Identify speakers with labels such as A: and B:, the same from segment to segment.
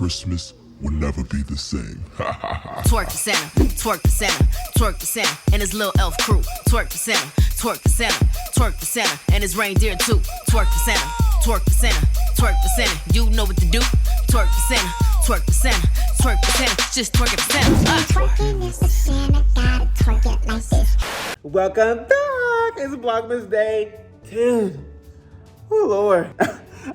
A: Christmas will never be the same.
B: Twerk the center, twerk the center, twerk the center, and his little elf crew. Twerk the center, twerk the center, twerk the center, and his reindeer too. Twerk the center, twerk the center, twerk the center. You know what to do. Twerk the center, twerk the center, twerk the center. Just twerk at the center.
C: Twerking is the sin, I gotta twerk it like this.
D: Welcome back. It's Vlogmas Day 10. Oh Lord.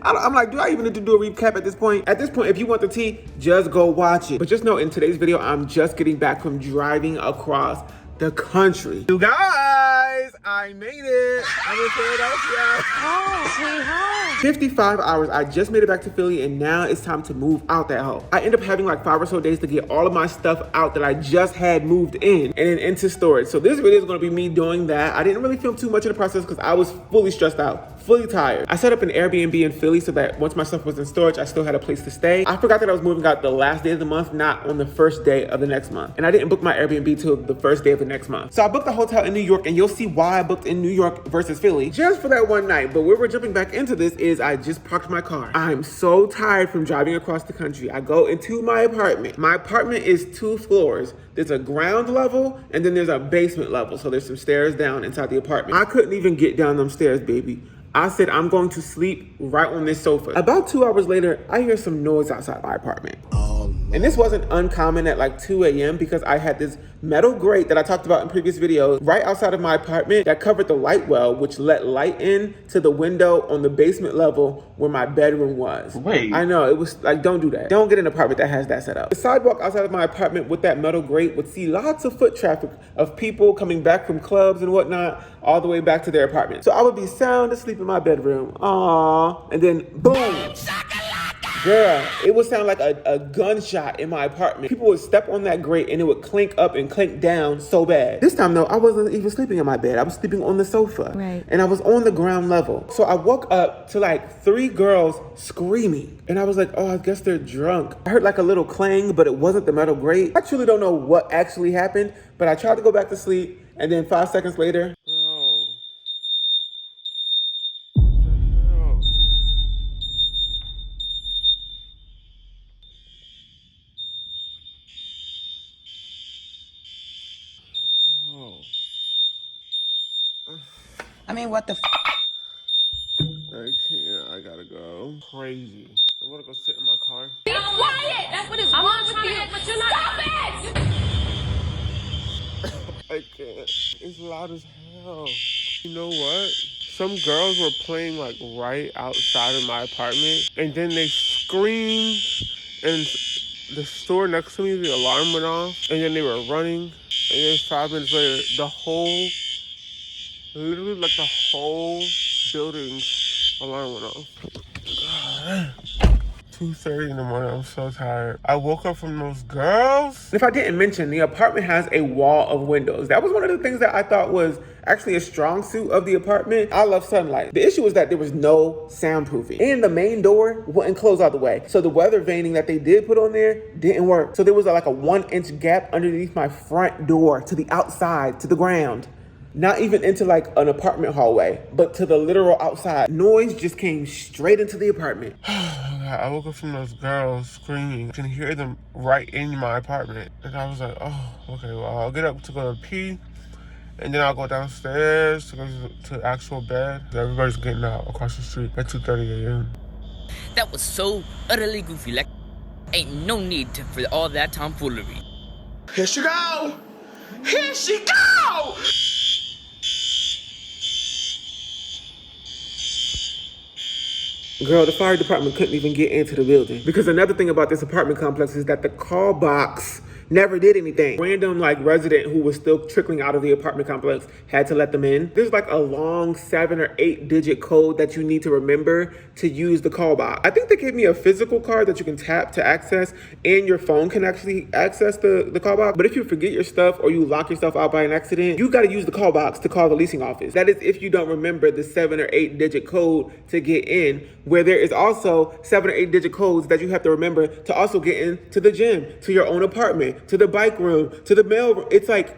D: I'm like, do I even need to do a recap at this point? At this point, if you want the tea, just go watch it. But just know, in today's video, I'm just getting back from driving across the country. You guys, I made it. I'm in Philadelphia.
C: Oh, sweetheart.
D: 55 hours. I just made it back to Philly, and now it's time to move out that hole. I end up having like 5 or so days to get all of my stuff out that I just had moved in and then into storage. So this video is going to be me doing that. I didn't really film too much in the process because I was fully stressed out, fully tired. I set up an Airbnb in Philly so that once my stuff was in storage, I still had a place to stay. I forgot that I was moving out the last day of the month, not on the first day of the next month. And I didn't book my Airbnb till the first day of the next month. So I booked a hotel in New York, and you'll see why I booked in New York versus Philly just for that one night. But where we're jumping back into this is I just parked my car. I'm so tired from driving across the country. I go into my apartment. My apartment is 2 floors. There's a ground level and then there's a basement level. So there's some stairs down inside the apartment. I couldn't even get down them stairs, baby. I said, I'm going to sleep right on this sofa. About 2 hours later, I hear some noise outside my apartment. And this wasn't uncommon at like 2 a.m. because I had this metal grate that I talked about in previous videos right outside of my apartment that covered the light well, which let light in to the window on the basement level where my bedroom was.
E: Wait.
D: I know, it was like, don't do that. Don't get an apartment that has that set up. The sidewalk outside of my apartment with that metal grate would see lots of foot traffic of people coming back from clubs and whatnot all the way back to their apartment. So I would be sound asleep in my bedroom. Aww. And then boom. Girl, it would sound like a gunshot in my apartment. People would step on that grate and it would clink up and clink down so bad. This time though, I wasn't even sleeping in my bed. I was sleeping on the sofa.
C: Right. And
D: I was on the ground level. So I woke up to like 3 girls screaming. And I was like, oh, I guess they're drunk. I heard like a little clang, but it wasn't the metal grate. I truly don't know what actually happened, but I tried to go back to sleep. And then 5 seconds later,
F: I mean, what the f?
D: I can't, I gotta go. Crazy. I'm gonna go sit in my car.
G: Be quiet! That's what is wrong with you. But you're not. Stop it!
D: I can't. It's loud as hell. You know what? Some girls were playing like right outside of my apartment, and then they screamed, and the store next to me, the alarm went off, and then they were running, and then 5 minutes later, literally like the whole building's alarm went off. God. 2:30 in the morning, I'm so tired. I woke up from those girls. If I didn't mention, the apartment has a wall of windows. That was one of the things that I thought was actually a strong suit of the apartment. I love sunlight. The issue was that there was no soundproofing and the main door wouldn't close all the way. So the weather veining that they did put on there didn't work. So there was like a 1-inch gap underneath my front door to the outside, to the ground. Not even into like an apartment hallway, but to the literal outside. Noise just came straight into the apartment. I woke up from those girls screaming. I can hear them right in my apartment. And I was like, oh, okay, well, I'll get up to go to pee. And then I'll go downstairs to go to actual bed. Everybody's getting out across the street at 2:30 a.m.
H: That was so utterly goofy. Like, ain't no need for all that tomfoolery.
E: Here she go! Here she go!
D: Girl, the fire department couldn't even get into the building. Because another thing about this apartment complex is that the call box never did anything. Random like resident who was still trickling out of the apartment complex had to let them in. There's like a long 7 or 8 digit code that you need to remember to use the call box. I think they gave me a physical card that you can tap to access, and your phone can actually access the call box. But if you forget your stuff or you lock yourself out by an accident, you gotta use the call box to call the leasing office. That is if you don't remember the 7 or 8 digit code to get in, where there is also 7 or 8 digit codes that you have to remember to also get into the gym, to your own apartment, to the bike room, to the mail room. It's like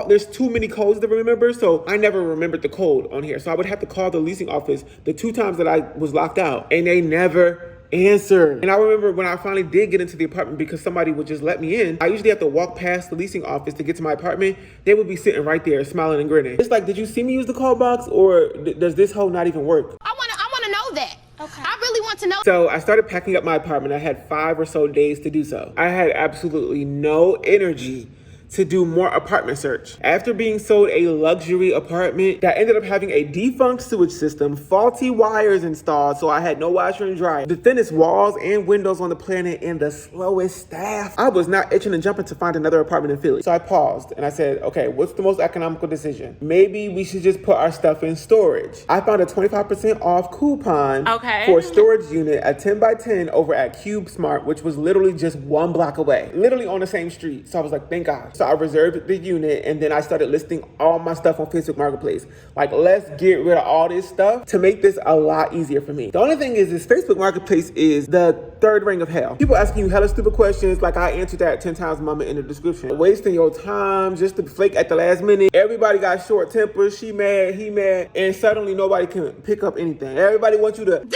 D: there's too many codes to remember, so I never remembered the code on here. So I would have to call the leasing office the 2 times that I was locked out, and they never answer. And I remember when I finally did get into the apartment because somebody would just let me in, I usually have to walk past the leasing office to get to my apartment. They would be sitting right there smiling and grinning. It's like, did you see me use the call box, or does this hoe not even work?
G: I wanna know that. Okay. I really want to know.
D: So I started packing up my apartment. I had 5 or so days to do so. I had absolutely no energy to do more apartment search. After being sold a luxury apartment that ended up having a defunct sewage system, faulty wires installed, so I had no washer and dryer, the thinnest walls and windows on the planet, and the slowest staff, I was not itching and jumping to find another apartment in Philly. So I paused and I said, okay, what's the most economical decision? Maybe we should just put our stuff in storage. I found a 25% off coupon for a storage unit, a 10 by 10 over at Cube Smart, which was literally just 1 block away, literally on the same street. So I was like, thank God. So I reserved the unit, and then I started listing all my stuff on Facebook Marketplace. Like, let's get rid of all this stuff to make this a lot easier for me. The only thing is Facebook Marketplace is the third ring of hell. People asking you hella stupid questions, like I answered that 10 times mama in the description. Wasting your time just to flake at the last minute. Everybody got short tempers, she mad, he mad, and suddenly nobody can pick up anything. Everybody wants you to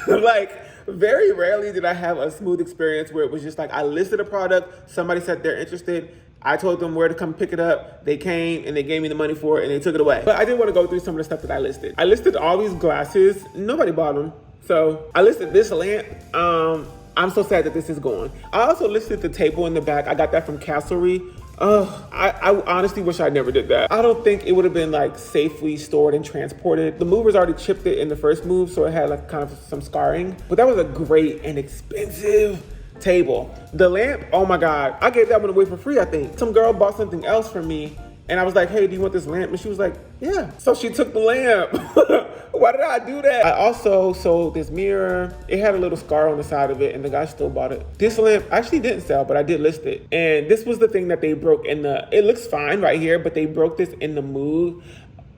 D: deliver! Like, very rarely did I have a smooth experience where it was just like I listed a product, somebody said they're interested, I told them where to come pick it up, they came and they gave me the money for it and they took it away. But I did want to go through some of the stuff that I listed. I listed all these glasses, nobody bought them. So I listed this lamp. I'm so sad that this is gone. I also listed the table in the back. I got that from Castlery. I honestly wish I never did that. I don't think it would have been like safely stored and transported. The movers already chipped it in the first move, so it had like kind of some scarring. But that was a great and expensive table. The lamp, oh my God, I gave that one away for free, I think. Some girl bought something else for me, and I was like, hey, do you want this lamp? And she was like, yeah. So she took the lamp. Why did I do that? I also sold this mirror. It had a little scar on the side of it, and the guy still bought it. This lamp actually didn't sell, but I did list it. And this was the thing that they broke in the, it looks fine right here, but they broke this in the move.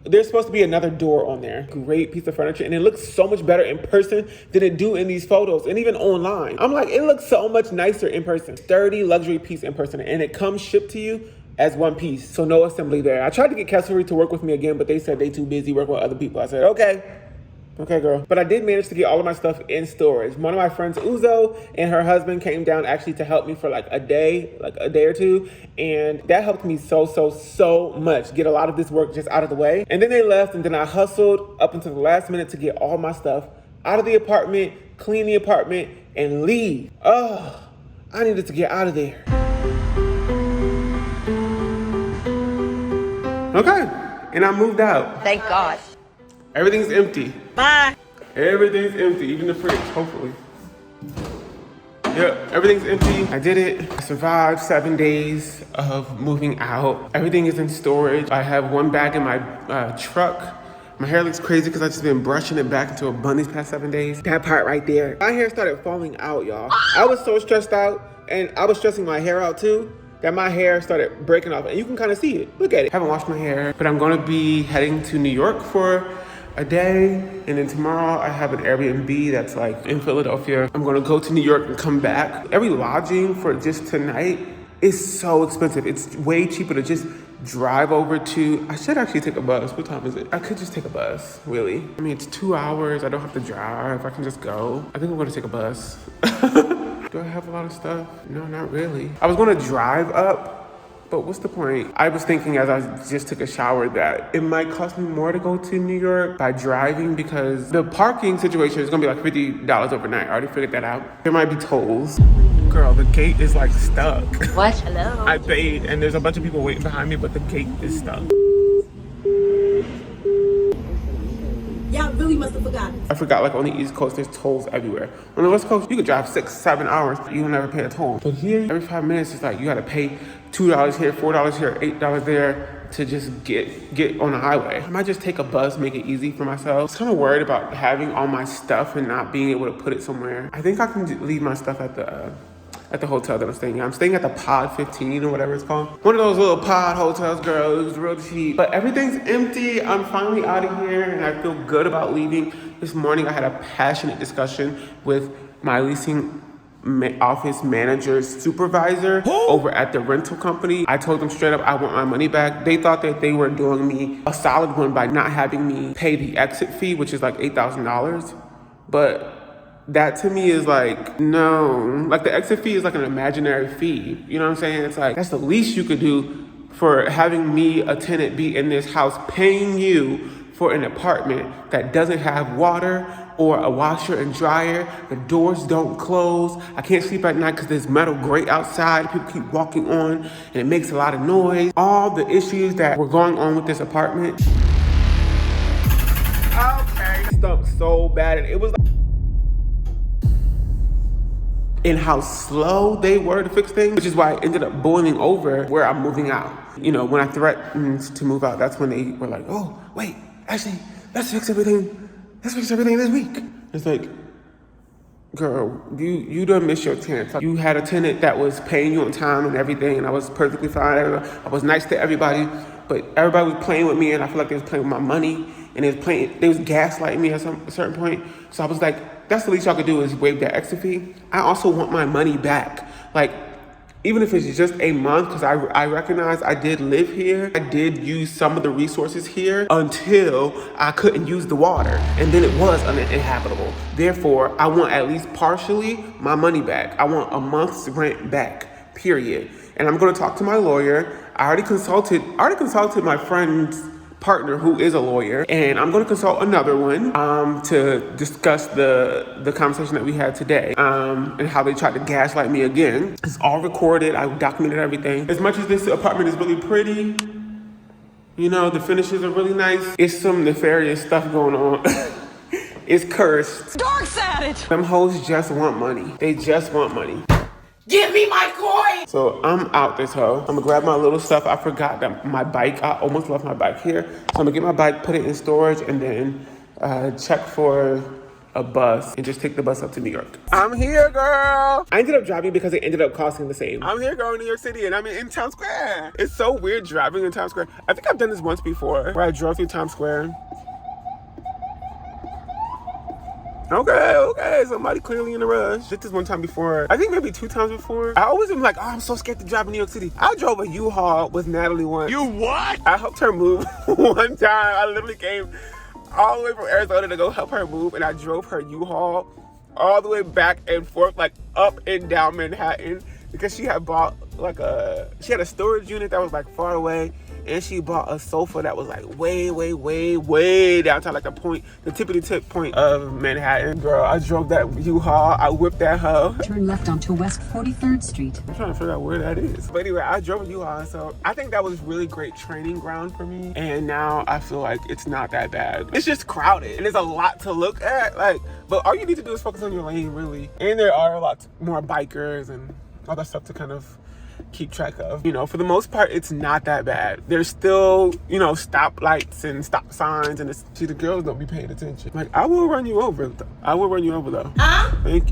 D: There's supposed to be another door on there. Great piece of furniture, and it looks so much better in person than it do in these photos and even online. I'm like, it looks so much nicer in person. Sturdy luxury piece in person, and it comes shipped to you as one piece, so no assembly there. I tried to get Castlery to work with me again, but they said they too busy working with other people. I said, okay, girl. But I did manage to get all of my stuff in storage. One of my friends, Uzo, and her husband came down actually to help me for like a day or two. And that helped me so much. Get a lot of this work just out of the way. And then they left, and then I hustled up until the last minute to get all my stuff out of the apartment, clean the apartment, and leave. Oh, I needed to get out of there. Okay, and I moved out.
F: Thank God.
D: Everything's empty.
F: Bye.
D: Everything's empty, even the fridge, hopefully. Yep, everything's empty. I did it. I survived 7 days of moving out. Everything is in storage. I have one bag in my truck. My hair looks crazy because I've just been brushing it back into a bun these past 7 days. That part right there. My hair started falling out, y'all. I was so stressed out, and I was stressing my hair out too, that my hair started breaking off, and you can kind of see it. Look at it. I haven't washed my hair, but I'm gonna be heading to New York for a day, and then tomorrow I have an Airbnb that's like in Philadelphia. I'm gonna go to New York and come back. Every lodging for just tonight is so expensive. It's way cheaper to just drive over to, I should actually take a bus. What time is it? I could just take a bus, really. I mean, it's 2 hours. I don't have to drive. I can just go. I think I'm gonna take a bus. Do I have a lot of stuff? No, not really. I was gonna drive up, but what's the point? I was thinking as I just took a shower that it might cost me more to go to New York by driving because the parking situation is gonna be like $50 overnight. I already figured that out. There might be tolls. Girl, the gate is like stuck.
F: What? Hello?
D: I paid and there's a bunch of people waiting behind me, but the gate is stuck.
I: Y'all really must have forgotten.
D: I forgot, like on the East Coast, there's tolls everywhere. On the West Coast, you could drive 6-7 hours, you will never pay a toll. But here, every 5 minutes, it's like you gotta pay $2 here, $4 here, $8 there to just get on the highway. I might just take a bus, make it easy for myself. I was kind of worried about having all my stuff and not being able to put it somewhere. I think I can leave my stuff at the hotel that I'm staying at. I'm staying at the Pod 15 or whatever it's called. One of those little pod hotels, girl. It was real cheap. But everything's empty. I'm finally out of here and I feel good about leaving. This morning I had a passionate discussion with my leasing office manager's supervisor over at the rental company. I told them straight up I want my money back. They thought that they were doing me a solid one by not having me pay the exit fee, which is like $8,000. But that to me is like, no. Like the exit fee is like an imaginary fee. You know what I'm saying? It's like, that's the least you could do for having me, a tenant, be in this house, paying you for an apartment that doesn't have water or a washer and dryer. The doors don't close. I can't sleep at night because there's metal grate outside. People keep walking on and it makes a lot of noise. All the issues that were going on with this apartment. Okay. It stunk so bad, and it was like, and how slow they were to fix things, which is why it ended up boiling over where I'm moving out. You know, when I threatened to move out, that's when they were like, oh, wait, actually, let's fix everything this week. It's like, girl, you done missed your chance. You had a tenant that was paying you on time and everything, and I was perfectly fine. I was nice to everybody, but everybody was playing with me, and I feel like they was playing with my money, and they was gaslighting me at a certain point. So I was like, that's the least y'all could do is waive that exit fee. I also want my money back. Like, even if it's just a month, because I recognize I did live here. I did use some of the resources here until I couldn't use the water. And then it was uninhabitable. Therefore, I want at least partially my money back. I want a month's rent back, period. And I'm gonna talk to my lawyer. I already consulted my friend's partner who is a lawyer, and I'm gonna consult another one to discuss the conversation that we had today and how they tried to gaslight me again. It's all recorded. I documented everything. As much as this apartment is really pretty, you know, the finishes are really nice, it's some nefarious stuff going on. It's cursed.
E: Dork's at it.
D: Them hoes just want money. They just want money.
E: Give me my coin.
D: So I'm out this hoe. I'm gonna grab my little stuff. I forgot that my bike, I almost left my bike here. So I'm gonna get my bike, put it in storage, and then check for a bus and just take the bus up to New York. I'm here, girl. I ended up driving because it ended up costing the same. I'm here, girl, in New York City, and I'm in Times Square. It's so weird driving in Times Square. I think I've done this once before, where I drove through Times Square. Okay, somebody clearly in a rush. Did this one time before. I think maybe 2 times before. I always am like, oh, I'm so scared to drive in New York City. I drove a U-Haul with Natalie once. You what? I helped her move one time. I literally came all the way from Arizona to go help her move, and I drove her U-Haul all the way back and forth, like up and down Manhattan, because she had bought like she had a storage unit that was like far away, and she bought a sofa that was like way downtown, like the tippity-tip point of Manhattan. Girl, I drove that U-Haul. I whipped that hoe.
F: Turn left onto West 43rd Street.
D: I'm trying to figure out where that is. But anyway, I drove a U-Haul, so I think that was really great training ground for me. And now I feel like it's not that bad. It's just crowded, and there's a lot to look at. But all you need to do is focus on your lane, really. And there are a lot more bikers and all that stuff to kind of keep track of. You know, for the most part, it's not that bad. There's still, you know, stop lights and stop signs, and see, the girls don't be paying attention. Like, I will run you over. I will run you over, though. Thank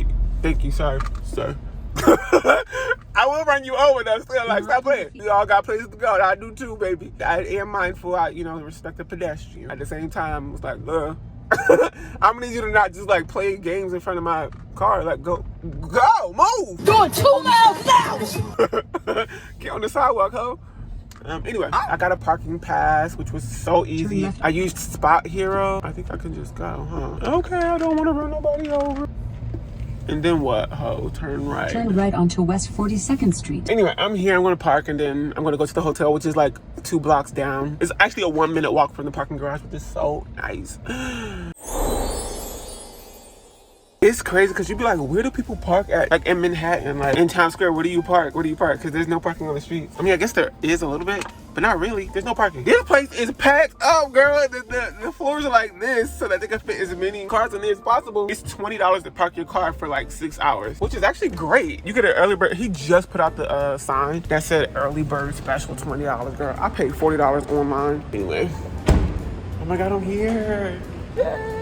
D: you. Sorry, sir. I will run you over, though. Still, like, stop playing. We all got places to go. I do too, baby. I am mindful. I, you know, respect the pedestrian. At the same time, it's like, I'm gonna need you to not just like play games in front of my car. Like, go, move.
E: Doing 2 miles now.
D: Get on the sidewalk, ho. Anyway, I got a parking pass, which was so easy. I used Spot Hero. I think I can just go, huh? Okay, I don't want to run nobody over. And then what, ho? Turn right.
F: Turn right onto West 42nd Street.
D: Anyway, I'm here. I'm going to park, and then I'm going to go to the hotel, which is like 2 blocks down. It's actually a 1-minute walk from the parking garage, which is so nice. It's crazy because you'd be like, where do people park at? Like in Manhattan, like in Times Square, where do you park? Because there's no parking on the streets. I mean, I guess there is a little bit, but not really. There's no parking. This place is packed up, girl. The floors are like this so that they can fit as many cars in there as possible. It's $20 to park your car for like 6 hours, which is actually great. You get an early bird. He just put out the sign that said early bird special, $20, girl. I paid $40 online. Anyway, oh my God, I'm here. Yay.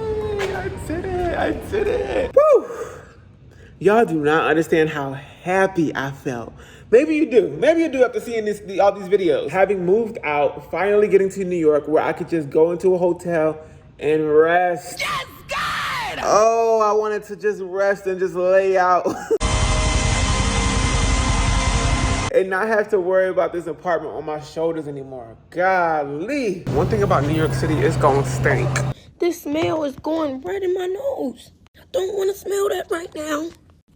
D: I did it. Woo! Y'all do not understand how happy I felt. Maybe you do. Maybe you do after seeing all these videos. Having moved out, finally getting to New York where I could just go into a hotel and rest.
E: Yes, God!
D: Oh, I wanted to just rest and just lay out. And not have to worry about this apartment on my shoulders anymore. Golly. One thing about New York City, it's gonna stink.
G: This smell is going right in my nose.
I: don't want to smell that right now.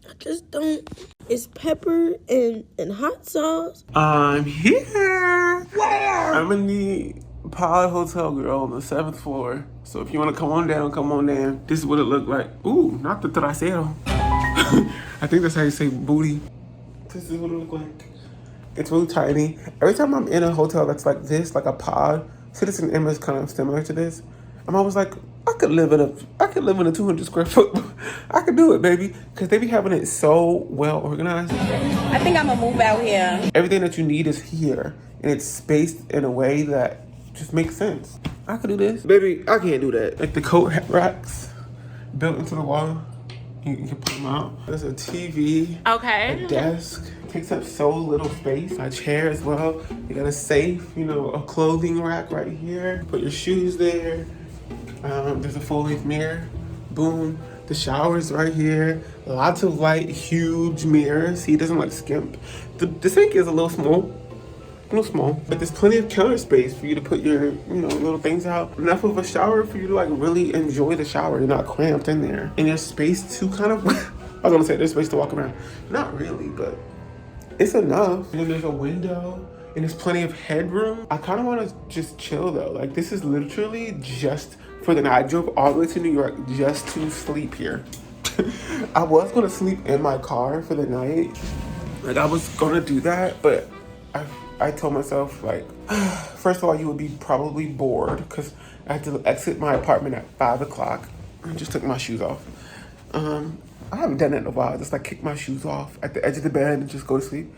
I: I just don't. It's pepper and hot sauce.
D: I'm here. Where? I'm in the Pod Hotel, girl, on the 7th floor. So if you want to come on down, come on down. This is what it looked like. Ooh, not the trasero. I think that's how you say booty. This is what it looked like. It's really tiny. Every time I'm in a hotel that's like this, like a pod, Citizen M is kind of similar to this. I'm always like, I could live in a 200 square foot. I could do it, baby, because they be having it so well organized.
I: I think I'm gonna move out here.
D: Everything that you need is here, and it's spaced in a way that just makes sense. I could do this, baby. I can't do that. Like the coat racks built into the wall, you can put them out. There's a TV, a desk. Takes up so little space. A chair as well. You got a safe, you know, a clothing rack right here. Put your shoes there. There's a full-length mirror. Boom. The shower's right here. Lots of light, huge mirrors. See, it doesn't like skimp. The sink is a little small, but there's plenty of counter space for you to put your, you know, little things out. Enough of a shower for you to like really enjoy the shower. You're not cramped in there. And there's space to kind of, I was gonna say there's space to walk around. Not really, but it's enough. And then there's a window and there's plenty of headroom. I kind of want to just chill though. Like this is literally just for the night. I drove all the way to New York just to sleep here. I was gonna sleep in my car for the night. Like I was gonna do that, but I told myself like, first of all, you would be probably bored because I had to exit my apartment at 5 o'clock. I just took my shoes off. I haven't done it in a while. Just like kick my shoes off at the edge of the bed and just go to sleep.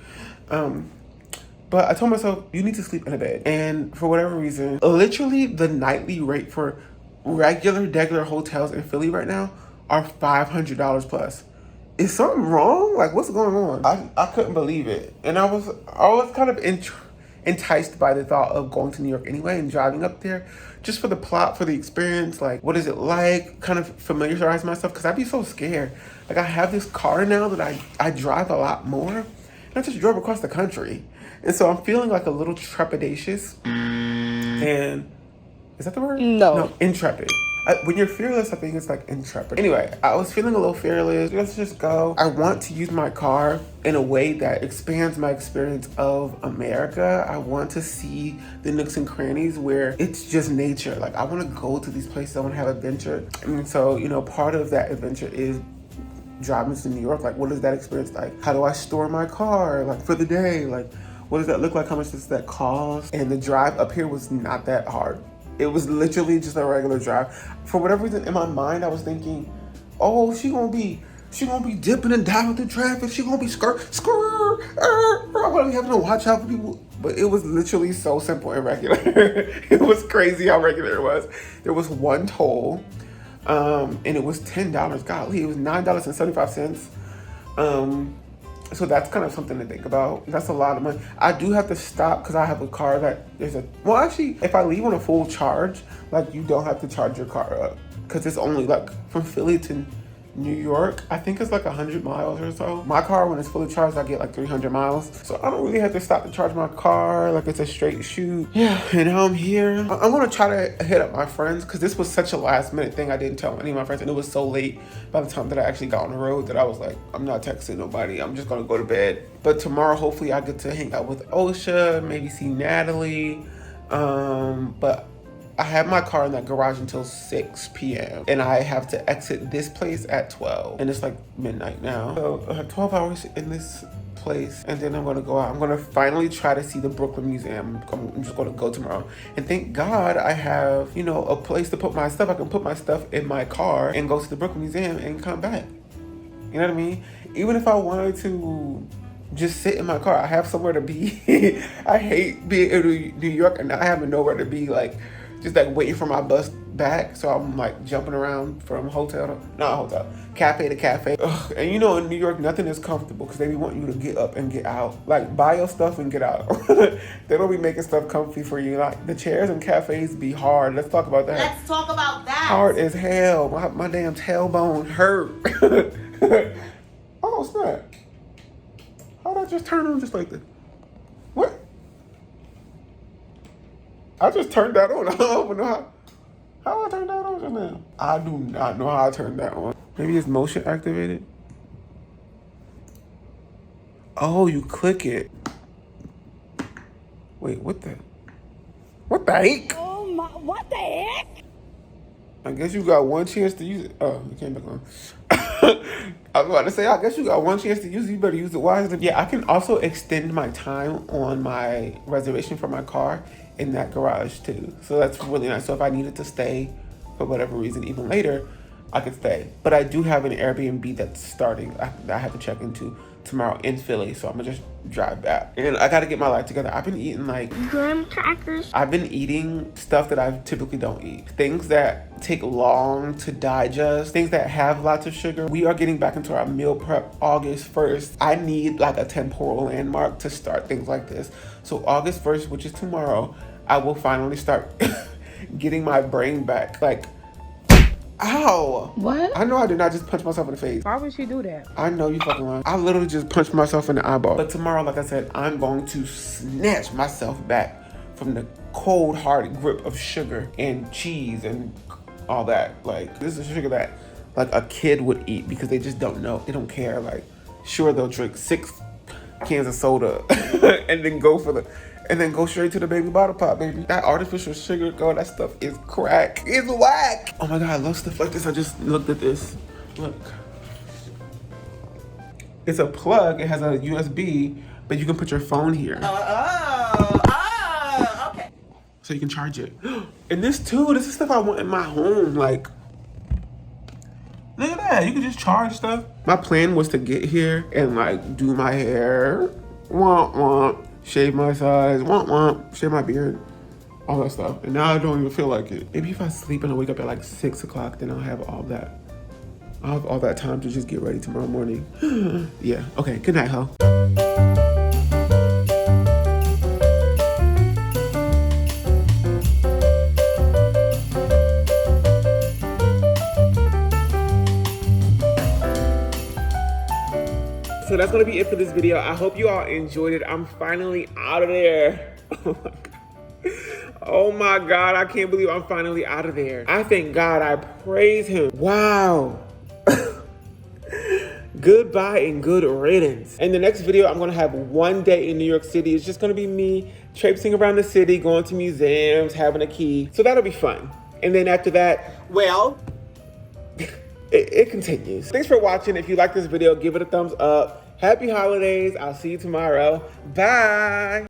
D: But I told myself, you need to sleep in a bed. And for whatever reason, literally the nightly rate for regular hotels in Philly right now are $500 plus. Is something wrong? Like, what's going on? I couldn't believe it. And I was kind of enticed by the thought of going to New York anyway and driving up there just for the plot, for the experience. Like, what is it like? Kind of familiarize myself because I'd be so scared. Like, I have this car now that I drive a lot more. And I just drove across the country. And so I'm feeling like a little trepidatious. And is that the word? No, intrepid. When you're fearless, I think it's like intrepid. Anyway, I was feeling a little fearless. Let's just go. I want to use my car in a way that expands my experience of America. I want to see the nooks and crannies where it's just nature. Like I want to go to these places. I want to have adventure. And so, you know, part of that adventure is driving to New York. Like, what is that experience like? How do I store my car, like, for the day? Like, what does that look like? How much does that cost? And the drive up here was not that hard. It was literally just a regular drive. For whatever reason, in my mind, I was thinking, oh, she gonna be dipping and diving through traffic. She gonna be I'm gonna be having to watch out for people. But it was literally so simple and regular. It was crazy how regular it was. There was one toll, and it was $10. Golly, it was $9.75. So that's kind of something to think about. That's a lot of money. I do have to stop because I have a car that well, actually, if I leave on a full charge, like you don't have to charge your car up because it's only like from Philly to New York, I think it's like 100 miles or so. My car, when it's fully charged, I get like 300 miles. So I don't really have to stop to charge my car. Like it's a straight shoot. Yeah, and now I'm here. I'm gonna try to hit up my friends because this was such a last minute thing. I didn't tell any of my friends and it was so late by the time that I actually got on the road that I was like, I'm not texting nobody. I'm just gonna go to bed. But tomorrow, hopefully I get to hang out with Osha, maybe see Natalie. But I have my car in that garage until 6 p.m. and I have to exit this place at 12 and it's like midnight now. So I have 12 hours in this place and then I'm gonna go out. I'm gonna finally try to see the Brooklyn Museum. I'm just gonna go tomorrow. And thank God I have, you know, a place to put my stuff. I can put my stuff in my car and go to the Brooklyn Museum and come back. You know what I mean? Even if I wanted to just sit in my car, I have somewhere to be. I hate being in New York and not having nowhere to be, like, just like waiting for my bus back. So I'm like jumping around from cafe to cafe. Ugh. And you know, in New York, nothing is comfortable because they be wanting you to get up and get out. Like, buy your stuff and get out. They don't be making stuff comfy for you. Like, the chairs in cafes be hard. Let's talk about that.
G: Let's talk about that.
D: Hard as hell. My damn tailbone hurt. Oh, snap. How'd I just turn on just like this? What? I just turned that on. I don't even know How do I turn that on just now? I do not know how I turned that on. Maybe it's motion activated. Oh, you click it. Wait, what the heck?
I: Oh my, what the heck?
D: I guess you got one chance to use it. Oh, you came back on. I was about to say, I guess you got one chance to use it. You better use it wisely. Yeah, I can also extend my time on my reservation for my car in that garage too. So that's really nice. So if I needed to stay for whatever reason, even later, I could stay. But I do have an Airbnb that's starting. I have to check into tomorrow in Philly. So I'm gonna just drive back. And I gotta get my life together. I've been eating like
I: graham crackers.
D: I've been eating stuff that I typically don't eat. Things that take long to digest, things that have lots of sugar. We are getting back into our meal prep August 1st. I need like a temporal landmark to start things like this. So August 1st, which is tomorrow, I will finally start getting my brain back. Like, ow!
J: What?
D: I know I did not just punch myself in the face.
J: Why would she do that?
D: I know you fucking lying. I literally just punched myself in the eyeball. But tomorrow, like I said, I'm going to snatch myself back from the cold, hard grip of sugar and cheese and all that. Like, this is sugar that like a kid would eat because they just don't know. They don't care. Like, sure, they'll drink 6 cans of soda and then go straight to the baby bottle pop, baby. That artificial sugar, girl, that stuff is crack. It's whack. Oh my God, I love stuff like this. I just looked at this. Look. It's a plug. It has a USB, but you can put your phone here.
E: Okay.
D: So you can charge it. And this too, this is stuff I want in my home. Like, look at that. You can just charge stuff. My plan was to get here and like do my hair. Womp womp. Shave my sides. Womp womp. Shave my beard. All that stuff. And now I don't even feel like it. Maybe if I sleep and I wake up at like 6 o'clock, then I'll have all that. I'll have all that time to just get ready tomorrow morning. Yeah. Okay. Good night, ho. So that's gonna be it for this video. I hope you all enjoyed it. I'm finally out of there. Oh my God, I can't believe I'm finally out of there. I thank God, I praise him. Wow. Goodbye and good riddance. In the next video, I'm gonna have one day in New York City. It's just gonna be me traipsing around the city, going to museums, having a key. So that'll be fun. And then after that, well, it continues. Thanks for watching. If you like this video, give it a thumbs up. Happy holidays. I'll see you tomorrow. Bye.